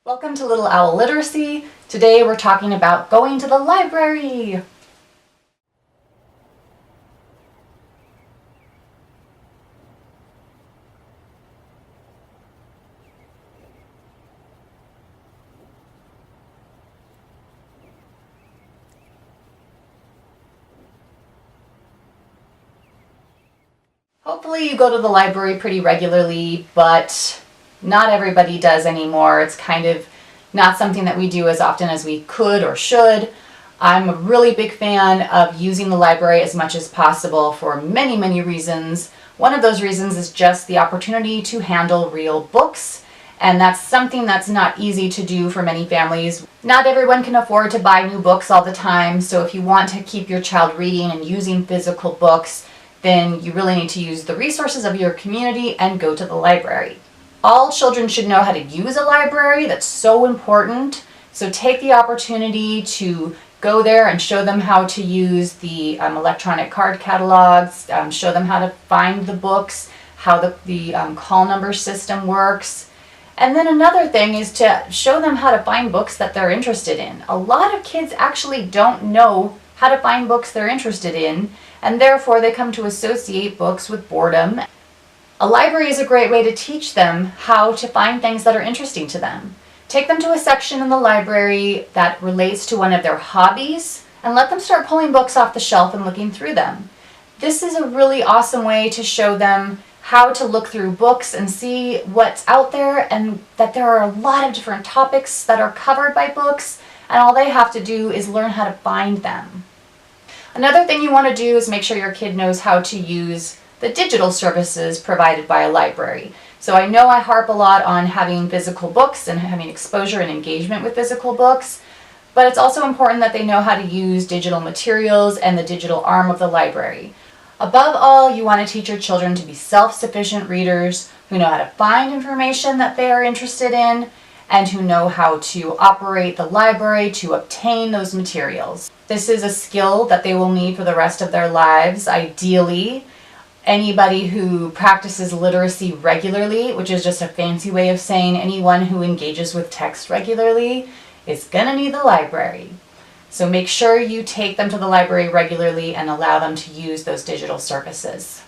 Welcome to Little Owl Literacy. Today we're talking about going to the library. Hopefully you go to the library pretty regularly, but not everybody does anymore. It's kind of not something that we do as often as we could or should. I'm a really big fan of using the library as much as possible for many reasons. One of those reasons is just the opportunity to handle real books, and that's something that's not easy to do for many families. Not everyone can afford to buy new books all the time, so if you want to keep your child reading and using physical books, then you really need to use the resources of your community and go to the library. All children should know how to use a library. That's so important. So take the opportunity to go there and show them how to use the electronic card catalogs, show them how to find the books, how the call number system works. And then another thing is to show them how to find books that they're interested in. A lot of kids actually don't know how to find books they're interested in, and therefore they come to associate books with boredom. A library is a great way to teach them how to find things that are interesting to them. Take them to a section in the library that relates to one of their hobbies and let them start pulling books off the shelf and looking through them. This is a really awesome way to show them how to look through books and see what's out there, and that there are a lot of different topics that are covered by books, and all they have to do is learn how to find them. Another thing you want to do is make sure your kid knows how to use the digital services provided by a library. So I know I harp a lot on having physical books and having exposure and engagement with physical books, but it's also important that they know how to use digital materials and the digital arm of the library. Above all, you want to teach your children to be self-sufficient readers who know how to find information that they are interested in and who know how to operate the library to obtain those materials. This is a skill that they will need for the rest of their lives. Ideally, anybody who practices literacy regularly, which is just a fancy way of saying anyone who engages with text regularly, is gonna need the library. So make sure you take them to the library regularly and allow them to use those digital services.